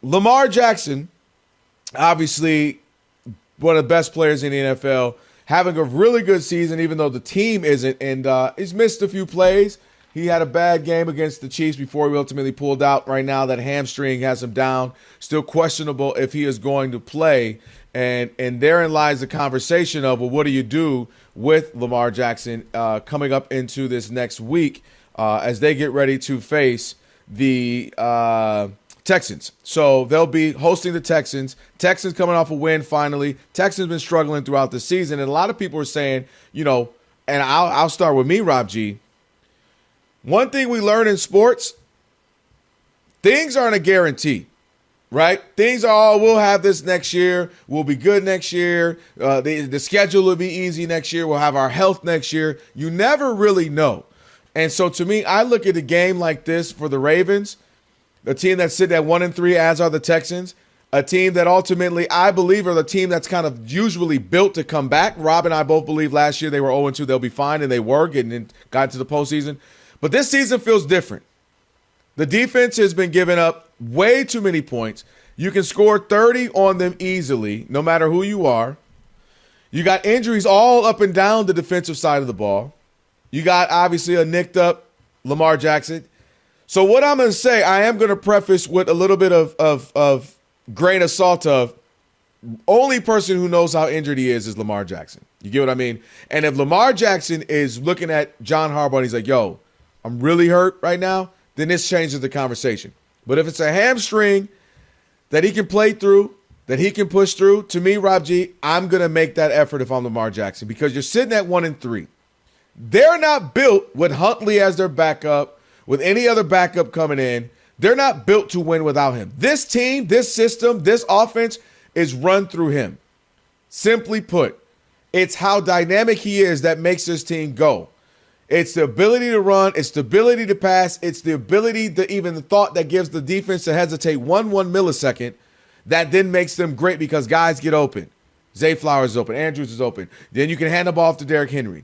Lamar Jackson, obviously one of the best players in the NFL, having a really good season, even though the team isn't. And he's missed a few plays. He had a bad game against the Chiefs before he ultimately pulled out. Right now, that hamstring has him down. Still questionable if he is going to play. And therein lies the conversation of, well, what do you do with Lamar Jackson coming up into this next week as they get ready to face the Texans. So they'll be hosting the Texans. Texans coming off a win finally. Texans been struggling throughout the season. And a lot of people are saying, and I'll start with me, Rob G. One thing we learn in sports, things aren't a guarantee, right? Things are, we'll have this next year. We'll be good next year. The schedule will be easy next year. We'll have our health next year. You never really know. And so to me, I look at a game like this for the Ravens, a team that's sitting at 1-3, as are the Texans, a team that ultimately I believe are the team that's kind of usually built to come back. Rob and I both believe last year they were 0-2, they'll be fine, and they were got into the postseason. But this season feels different. The defense has been giving up way too many points. You can score 30 on them easily, no matter who you are. You got injuries all up and down the defensive side of the ball. You got, obviously, a nicked up Lamar Jackson. So what I'm going to say, I am going to preface with a little bit of grain of salt of only person who knows how injured he is Lamar Jackson. You get what I mean? And if Lamar Jackson is looking at John Harbaugh and he's like, yo, I'm really hurt right now, then this changes the conversation. But if it's a hamstring that he can play through, that he can push through, to me, Rob G, I'm going to make that effort if I'm Lamar Jackson, because you're sitting at 1-3. They're not built with Huntley as their backup, with any other backup coming in. They're not built to win without him. This team, this system, this offense is run through him. Simply put, it's how dynamic he is that makes this team go. It's the ability to run. It's the ability to pass. It's the ability to even the thought that gives the defense to hesitate one millisecond that then makes them great because guys get open. Zay Flowers is open. Andrews is open. Then you can hand the ball off to Derrick Henry.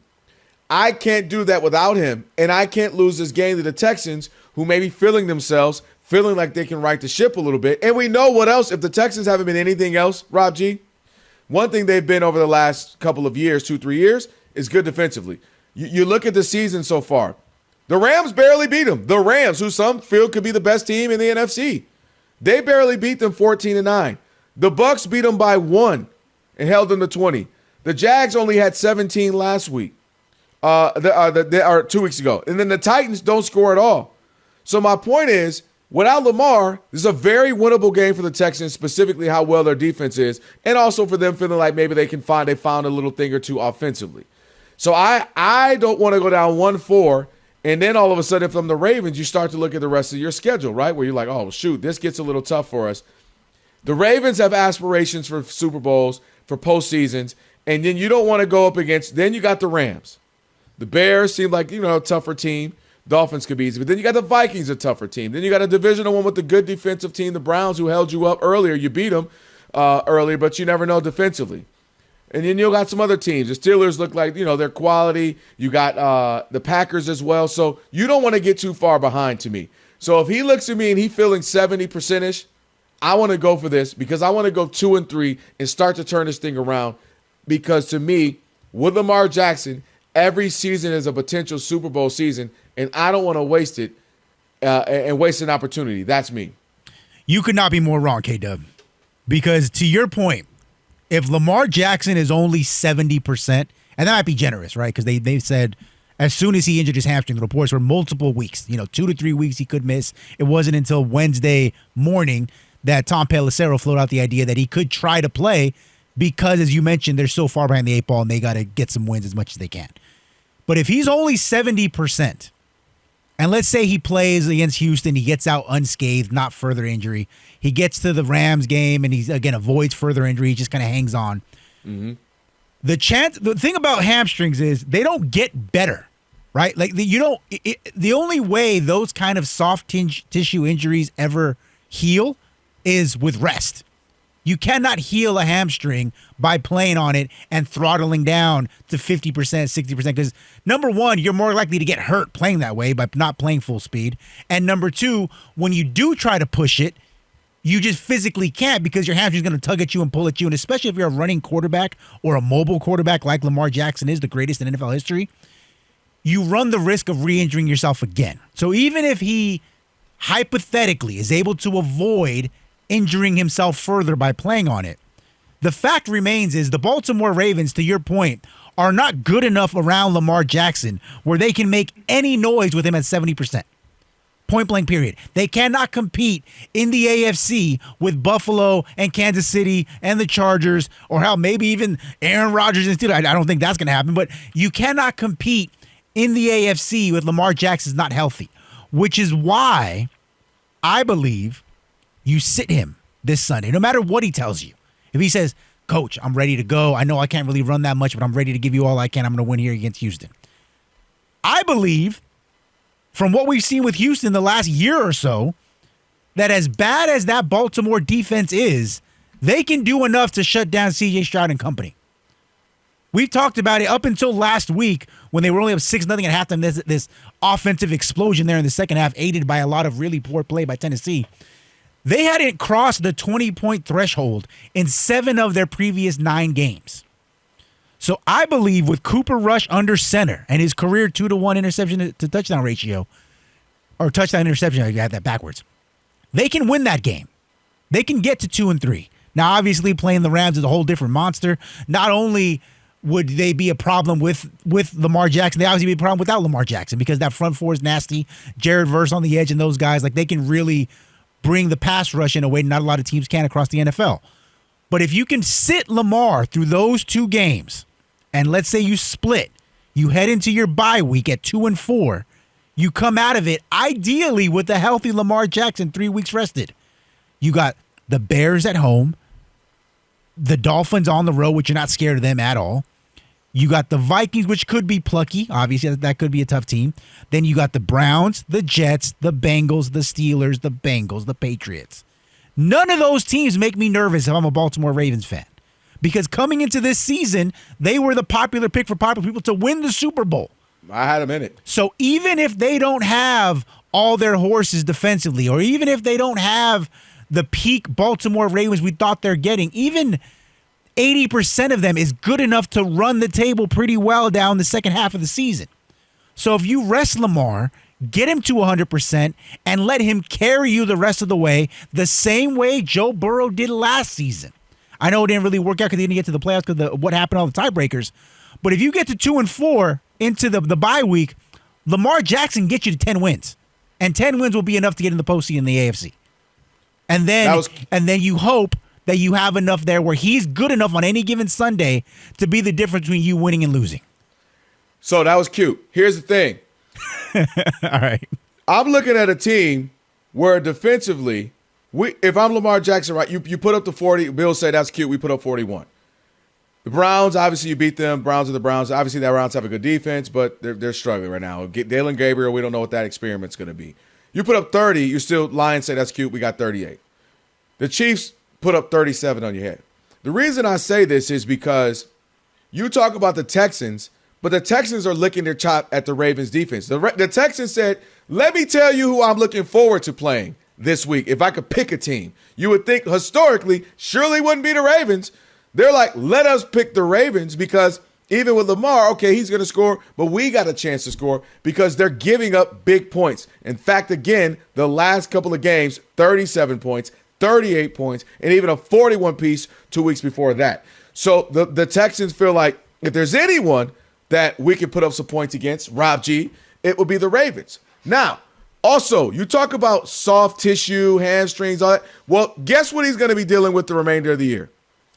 I can't do that without him, and I can't lose this game to the Texans, who may be feeling themselves, feeling like they can right the ship a little bit. And we know what else. If the Texans haven't been anything else, Rob G, one thing they've been over the last couple of years, 2-3 years, is good defensively. You look at the season so far. The Rams barely beat them. The Rams, who some feel could be the best team in the NFC. They barely beat them 14-9. The Bucs beat them by 1 and held them to 20. The Jags only had 17 last week. 2 weeks ago. And then the Titans don't score at all. So my point is, without Lamar, this is a very winnable game for the Texans, specifically how well their defense is, and also for them feeling like maybe they found a little thing or two offensively. So I don't want to go down 1-4, and then all of a sudden from the Ravens, you start to look at the rest of your schedule, right? Where you're like, oh, shoot, this gets a little tough for us. The Ravens have aspirations for Super Bowls, for postseasons, and then you don't want to go up against, then you got the Rams. The Bears seem like, a tougher team. Dolphins could be easy. But then you got the Vikings, a tougher team. Then you got a divisional one with the good defensive team, the Browns, who held you up earlier. You beat them earlier, but you never know defensively. And then you got some other teams. The Steelers look like, they're quality. You got the Packers as well. So you don't want to get too far behind to me. So if he looks at me and he's feeling 70%-ish, I want to go for this because I want to go 2-3 and start to turn this thing around. Because to me, with Lamar Jackson, every season is a potential Super Bowl season, and I don't want to waste it and waste an opportunity. That's me. You could not be more wrong, K-Dub. Because to your point, if Lamar Jackson is only 70%, and that might be generous, right? Because they said as soon as he injured his hamstring, the reports were multiple weeks, 2 to 3 weeks he could miss. It wasn't until Wednesday morning that Tom Pelissero floated out the idea that he could try to play because, as you mentioned, they're so far behind the 8 ball and they got to get some wins as much as they can. But if he's only 70%, and let's say he plays against Houston, he gets out unscathed, not further injury. He gets to the Rams game and he again avoids further injury. He just kind of hangs on. Mm-hmm. The thing about hamstrings is they don't get better, right? Like the only way those kind of soft tissue injuries ever heal is with rest. You cannot heal a hamstring by playing on it and throttling down to 50%, 60%. Because number one, you're more likely to get hurt playing that way by not playing full speed. And number two, when you do try to push it, You just physically can't because your hamstring's going to tug at you and pull at you. And especially if you're a running quarterback or a mobile quarterback like Lamar Jackson is, the greatest in NFL history, you run the risk of re-injuring yourself again. So even if he hypothetically is able to avoid injuring himself further by playing on it, the fact remains is the Baltimore Ravens, to your point, are not good enough around Lamar Jackson where they can make any noise with him at 70%. Point blank period. They cannot compete in the AFC with Buffalo and Kansas City and the Chargers, or hell, maybe even Aaron Rodgers and Steelers. I don't think that's going to happen, but you cannot compete in the AFC with Lamar Jackson not healthy, which is why I believe you sit him this Sunday, no matter what he tells you. If he says, Coach, I'm ready to go. I know I can't really run that much, but I'm ready to give you all I can. I'm going to win here against Houston. I believe, from what we've seen with Houston the last year or so, that as bad as that Baltimore defense is, they can do enough to shut down C.J. Stroud and company. We've talked about it up until last week when they were only up 6-0 at halftime. This offensive explosion there in the second half, aided by a lot of really poor play by Tennessee. They hadn't crossed the 20-point threshold in 7 of their previous 9 games. So I believe with Cooper Rush under center and his career 2-to-1 interception to touchdown ratio, or touchdown interception, I got that backwards, they can win that game. They can get to 2-3. Now, obviously, playing the Rams is a whole different monster. Not only would they be a problem with Lamar Jackson, they obviously be a problem without Lamar Jackson because that front four is nasty. Jared Verse on the edge and those guys, like they can really bring the pass rush in a way not a lot of teams can across the NFL. But if you can sit Lamar through those 2 games, and let's say you split, you head into your bye week at 2-4, you come out of it ideally with a healthy Lamar Jackson 3 weeks rested. You got the Bears at home, the Dolphins on the road, which you're not scared of them at all. You got the Vikings, which could be plucky. Obviously, that could be a tough team. Then you got the Browns, the Jets, the Bengals, the Steelers, the Bengals, the Patriots. None of those teams make me nervous if I'm a Baltimore Ravens fan. Because coming into this season, they were the popular pick for popular people to win the Super Bowl. I had them in it. So even if they don't have all their horses defensively, or even if they don't have the peak Baltimore Ravens we thought they're getting, even 80% of them is good enough to run the table pretty well down the second half of the season. So if you rest Lamar, get him to 100%, and let him carry you the rest of the way, the same way Joe Burrow did last season. I know it didn't really work out because he didn't get to the playoffs because of what happened, all the tiebreakers. But if you get to 2-4 into the bye week, Lamar Jackson gets you to 10 wins. And 10 wins will be enough to get in the postseason in the AFC. And then you hope that you have enough there where he's good enough on any given Sunday to be the difference between you winning and losing. So that was cute. Here's the thing. All right. I'm looking at a team where defensively, if I'm Lamar Jackson, right, you put up the 40. Bill said that's cute. We put up 41. The Browns, obviously you beat them. Browns are the Browns. Obviously the Browns have a good defense, but they're struggling right now. Dalen Gabriel, we don't know what that experiment's going to be. You put up 30, you still Lions say that's cute. We got 38. The Chiefs put up 37 on your head. The reason I say this is because you talk about the Texans, but the Texans are licking their chop at the Ravens defense. The Texans said, let me tell you who I'm looking forward to playing this week. If I could pick a team, you would think historically, surely wouldn't be the Ravens. They're like, let us pick the Ravens because even with Lamar, okay, he's going to score, but we got a chance to score because they're giving up big points. In fact, again, the last couple of games, 37 points, 38 points, and even a 41-piece 2 weeks before that. So the Texans feel like if there's anyone that we can put up some points against, Rob G, it would be the Ravens. Now, also, you talk about soft tissue, hamstrings, all that. Well, guess what he's going to be dealing with the remainder of the year?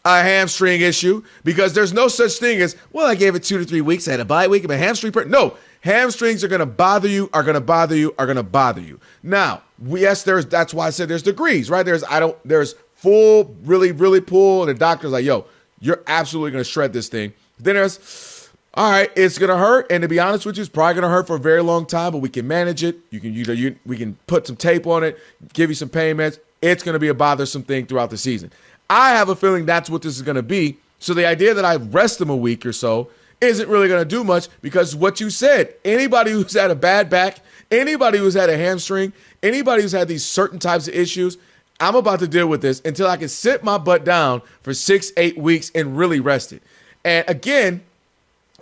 A hamstring issue, because there's no such thing as, well, I gave it 2 to 3 weeks. I had a bye week. I'm a hamstring. No, hamstrings are going to bother you, are going to bother you, are going to bother you. Now, yes, that's why I said there's degrees, right? There's full, really, really pull, and the doctor's like, yo, you're absolutely going to shred this thing. Then there's, all right, it's going to hurt, and to be honest with you, it's probably going to hurt for a very long time, but we can manage it. We can put some tape on it, give you some pain meds. It's going to be a bothersome thing throughout the season. I have a feeling that's what this is going to be. So the idea that I rest them a week or so isn't really going to do much because what you said, anybody who's had a bad back, anybody who's had a hamstring, anybody who's had these certain types of issues, I'm about to deal with this until I can sit my butt down for 6-8 weeks and really rest it. And again,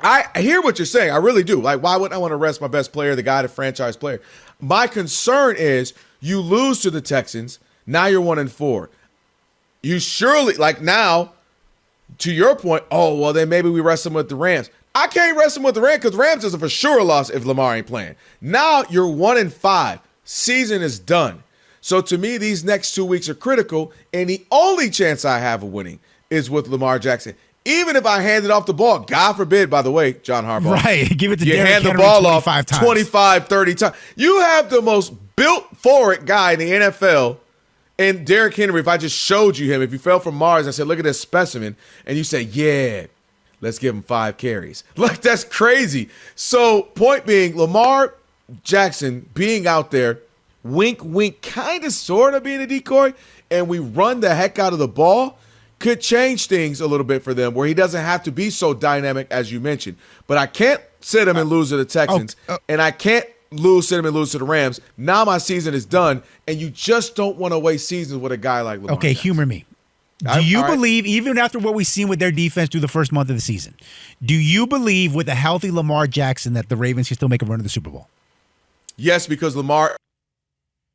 I hear what you're saying. I really do. Like, why wouldn't I want to rest my best player, the guy, the franchise player? My concern is you lose to the Texans. Now you're 1-4. You surely, like now, to your point, oh, well, then maybe we rest him with the Rams. I can't rest him with the Rams because the Rams is a for sure loss if Lamar ain't playing. Now you're 1-5. Season is done. So to me, these next 2 weeks are critical, and the only chance I have of winning is with Lamar Jackson. Even if I handed off the ball, God forbid, by the way, John Harbaugh. Right, give it to you Derrick hand the Henry ball off 25, 30 times. You have the most built-for-it guy in the NFL, and Derrick Henry, if I just showed you him, if you fell from Mars, I said, look at this specimen, and you say, yeah, let's give him 5 carries. Like, that's crazy. So, point being, Lamar Jackson being out there, wink, wink, kind of, sort of being a decoy, and we run the heck out of the ball, could change things a little bit for them where he doesn't have to be so dynamic as you mentioned. But I can't sit him and lose to the Texans, and I can't sit him and lose to the Rams. Now my season is done, and you just don't want to waste seasons with a guy like Lamar Jackson. Humor me. Do you believe, even after what we've seen with their defense through the first month of the season, do you believe with a healthy Lamar Jackson that the Ravens can still make a run to the Super Bowl? Yes, because Lamar,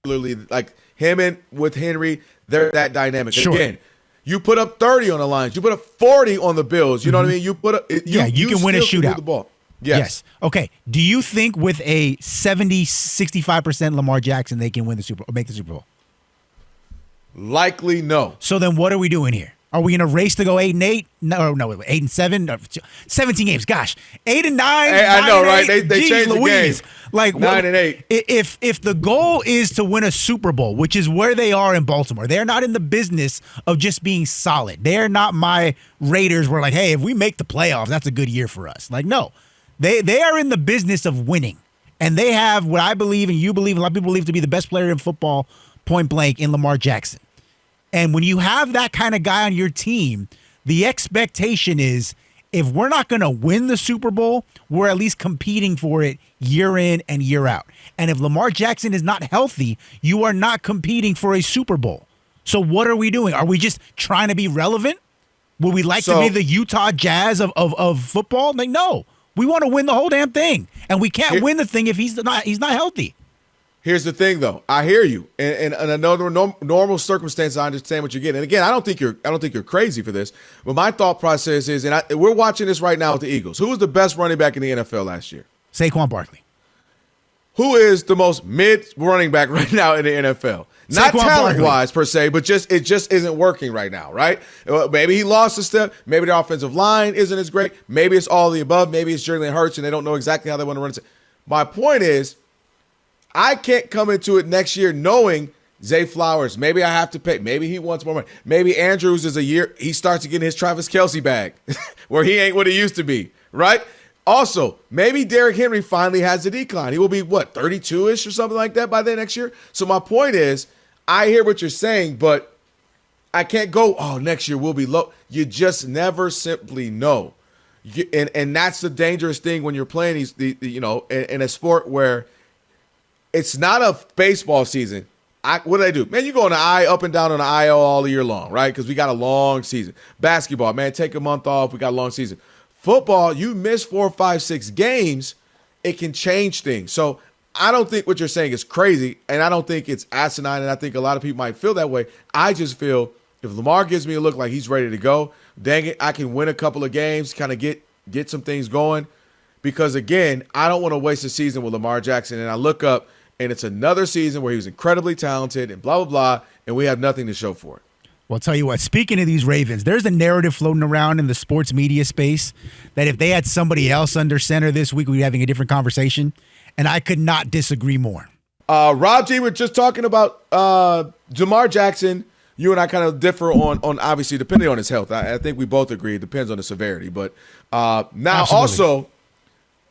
literally, like him and with Henry, they're that dynamic. Sure. Again, you put up 30 on the Lions. You put up 40 on the Bills. You know what I mean? You put up. You can win a shootout. The ball. Yes. Okay. Do you think with a 65% Lamar Jackson they can win the Super Bowl, or make the Super Bowl? Likely no. So then what are we doing here? Are we in a race to go 8-8? No, 8-7, 17 games. Gosh, 8-9. Hey, I know, right? They changed Louise. the game. Like 9-8. If the goal is to win a Super Bowl, which is where they are in Baltimore, they're not in the business of just being solid. They're not my Raiders. Where like, hey, if we make the playoffs, that's a good year for us. Like, no, they are in the business of winning, and they have what I believe and you believe, and a lot of people believe to be the best player in football, point blank, in Lamar Jackson. And when you have that kind of guy on your team, the expectation is if we're not going to win the Super Bowl, we're at least competing for it year in and year out. And if Lamar Jackson is not healthy, you are not competing for a Super Bowl. So what are we doing? Are we just trying to be relevant? Would we like to be the Utah Jazz of football? Like, no. We want to win the whole damn thing. And we can't win the thing if he's not healthy. Here's the thing, though. I hear you, and under normal circumstances, I understand what you're getting. And again, I don't think you're crazy for this. But my thought process is, and we're watching this right now with the Eagles. Who was the best running back in the NFL last year? Saquon Barkley. Who is the most mid running back right now in the NFL? Not talent-wise per se, but it just isn't working right now, right? Maybe he lost a step. Maybe the offensive line isn't as great. Maybe it's all of the above. Maybe it's Jalen Hurts, and they don't know exactly how they want to run it. My point is, I can't come into it next year knowing Zay Flowers, maybe I have to pay. Maybe he wants more money. Maybe Andrews is a year, he starts to get his Travis Kelce bag where he ain't what he used to be, right? Also, maybe Derrick Henry finally has a decline. He will be, 32-ish or something like that by then next year? So my point is, I hear what you're saying, but I can't go, next year we'll be low. You just never simply know. And that's the dangerous thing when you're playing in a sport where it's not a baseball season. What do they do? Man, you go on the up and down on the IL all year long, right? Because we got a long season. Basketball, man, take a month off. We got a long season. Football, you miss 4, 5, 6 games, it can change things. So I don't think what you're saying is crazy, and I don't think it's asinine, and I think a lot of people might feel that way. I just feel if Lamar gives me a look like he's ready to go, dang it, I can win a couple of games, kind of get some things going. Because, again, I don't want to waste a season with Lamar Jackson, and I look up, and it's another season where he was incredibly talented and blah, blah, blah, and we have nothing to show for it. Well, I'll tell you what, speaking of these Ravens, there's a narrative floating around in the sports media space that if they had somebody else under center this week, we'd be having a different conversation, and I could not disagree more. Rob G, we're just talking about Lamar Jackson. You and I kind of differ on obviously, depending on his health. I think we both agree it depends on the severity. But now Absolutely. Also,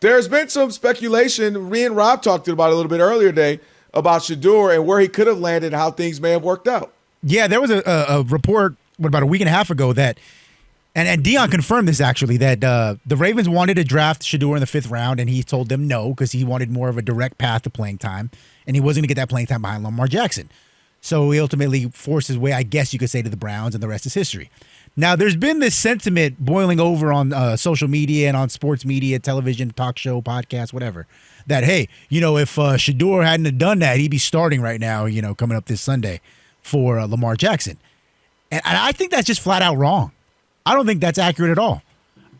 there's been some speculation. Me and Rob talked about it a little bit earlier today about Shedeur and where he could have landed and how things may have worked out. Yeah, there was a report about a week and a half ago that, and Dion confirmed this actually, that the Ravens wanted to draft Shedeur in the 5th round, and he told them no because he wanted more of a direct path to playing time, and he wasn't going to get that playing time behind Lamar Jackson. So he ultimately forced his way, I guess you could say, to the Browns, and the rest is history. Now, there's been this sentiment boiling over on social media and on sports media, television, talk show, podcast, whatever, that, hey, if Shedeur hadn't have done that, he'd be starting right now, coming up this Sunday for Lamar Jackson. And I think that's just flat out wrong. I don't think that's accurate at all.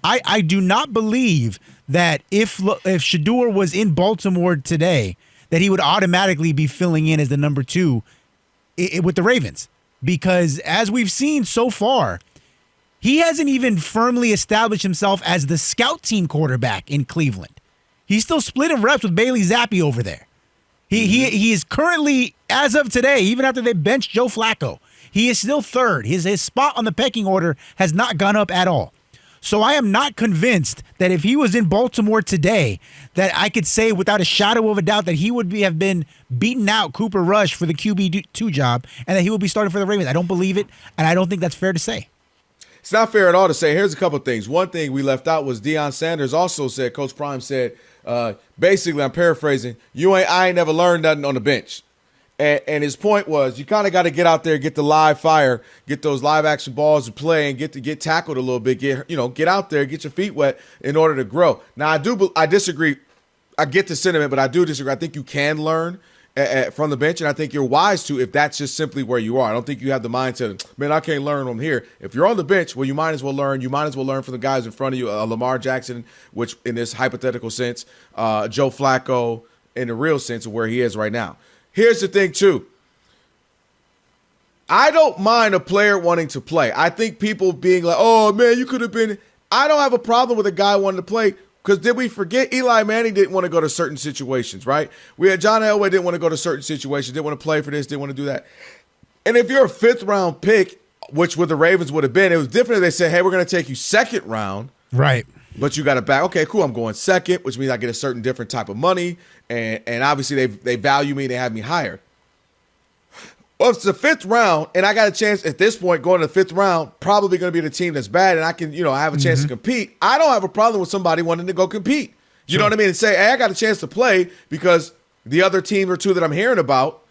I do not believe that if Shedeur was in Baltimore today, that he would automatically be filling in as the number 2 with the Ravens. Because as we've seen so far, he hasn't even firmly established himself as the scout team quarterback in Cleveland. He's still splitting reps with Bailey Zappi over there. He is currently, as of today, even after they benched Joe Flacco, he is still third. His spot on the pecking order has not gone up at all. So I am not convinced that if he was in Baltimore today, that I could say without a shadow of a doubt that he would have been beaten out Cooper Rush for the QB2 job and that he would be starting for the Ravens. I don't believe it, and I don't think that's fair to say. It's not fair at all to say. Here's a couple of things. One thing we left out was Deion Sanders also said, Coach Prime said, basically, I'm paraphrasing, I ain't never learned nothing on the bench. And his point was, you kind of got to get out there, get the live fire, get those live action balls to play, and get tackled a little bit. Get out there, get your feet wet in order to grow. Now, I disagree. I get the sentiment, but I do disagree. I think you can learn from the bench, and I think you're wise to if that's just simply where you are. I don't think you have the mindset, man, I can't learn from here. If you're on the bench, well, you might as well learn. You might as well learn from the guys in front of you, Lamar Jackson, which in this hypothetical sense, Joe Flacco in the real sense of where he is right now. Here's the thing, too. I don't mind a player wanting to play. I think people being like, oh, man, you could have been. I don't have a problem with a guy wanting to play because did we forget Eli Manning didn't want to go to certain situations, right? We had John Elway didn't want to go to certain situations, didn't want to play for this, didn't want to do that. And if you're a 5th-round pick, which the Ravens would have been, it was different if they said, hey, we're going to take you 2nd round. Right. But you got to back. Okay, cool. I'm going 2nd, which means I get a certain different type of money. And obviously they value me. They have me higher. Well, if it's the 5th round and I got a chance at this point going to the 5th round, probably going to be the team that's bad and I can, I have a chance to compete. I don't have a problem with somebody wanting to go compete. You know what I mean? And say, hey, I got a chance to play because the other team or two that I'm hearing about,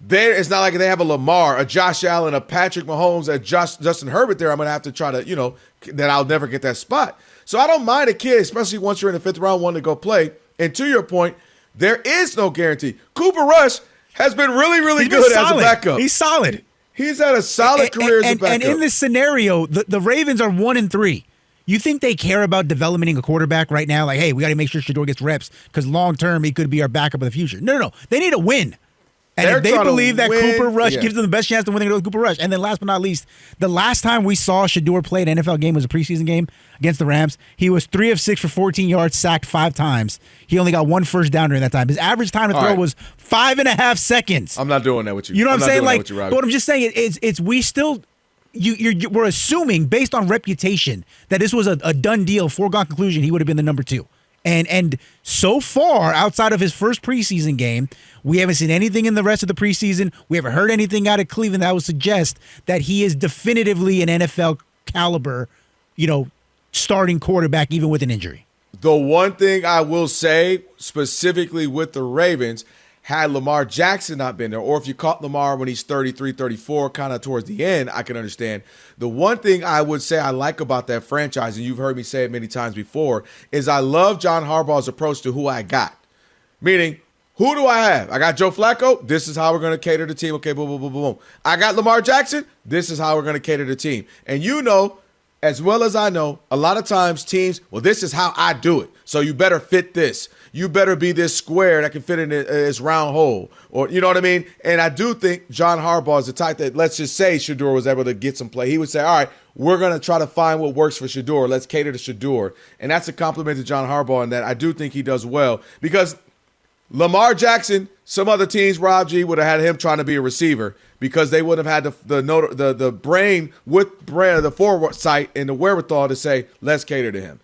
it's not like they have a Lamar, a Josh Allen, a Patrick Mahomes, a Justin Herbert there. I'm going to have to try to, that I'll never get that spot. So I don't mind a kid, especially once you're in the 5th round, wanting to go play. And to your point, there is no guarantee. Cooper Rush has been really, really good as a backup. He's solid. He's had a solid career as a backup. And in this scenario, the Ravens are 1-3. You think they care about developing a quarterback right now? Like, hey, we got to make sure Shedeur gets reps because long-term he could be our backup in the future. No. They need a win. And if they believe that Cooper Rush gives them the best chance to win, they go to Cooper Rush. And then last but not least, the last time we saw Shedeur play an NFL game was a preseason game against the Rams. He was 3 of 6 for 14 yards, sacked 5 times. He only got 1 first down during that time. His average time to throw was 5.5 seconds. I'm not doing that with you. You know what I'm saying? Like, but what I'm just saying is we still we're assuming based on reputation that this was a done deal, foregone conclusion. He would have been the number 2. And so far, outside of his first preseason game, we haven't seen anything in the rest of the preseason. We haven't heard anything out of Cleveland that would suggest that he is definitively an NFL caliber, starting quarterback, even with an injury. The one thing I will say, specifically with the Ravens, had Lamar Jackson not been there, or if you caught Lamar when he's 33, 34, kind of towards the end, I can understand. The one thing I would say I like about that franchise, and you've heard me say it many times before, is I love John Harbaugh's approach to who I got. Meaning, who do I have? I got Joe Flacco. This is how we're going to cater the team. Okay, boom, boom, boom, boom. I got Lamar Jackson. This is how we're going to cater the team. And as well as I know, a lot of times teams, well, this is how I do it. So you better fit this. You better be this square that can fit in this round hole. Or, you know what I mean? And I do think John Harbaugh is the type that, let's just say Shedeur was able to get some play. He would say, all right, we're going to try to find what works for Shedeur. Let's cater to Shedeur. And that's a compliment to John Harbaugh in that I do think he does well. Because Lamar Jackson, some other teams, Rob G, would have had him trying to be a receiver because they would have had the brain with the foresight and the wherewithal to say, let's cater to him.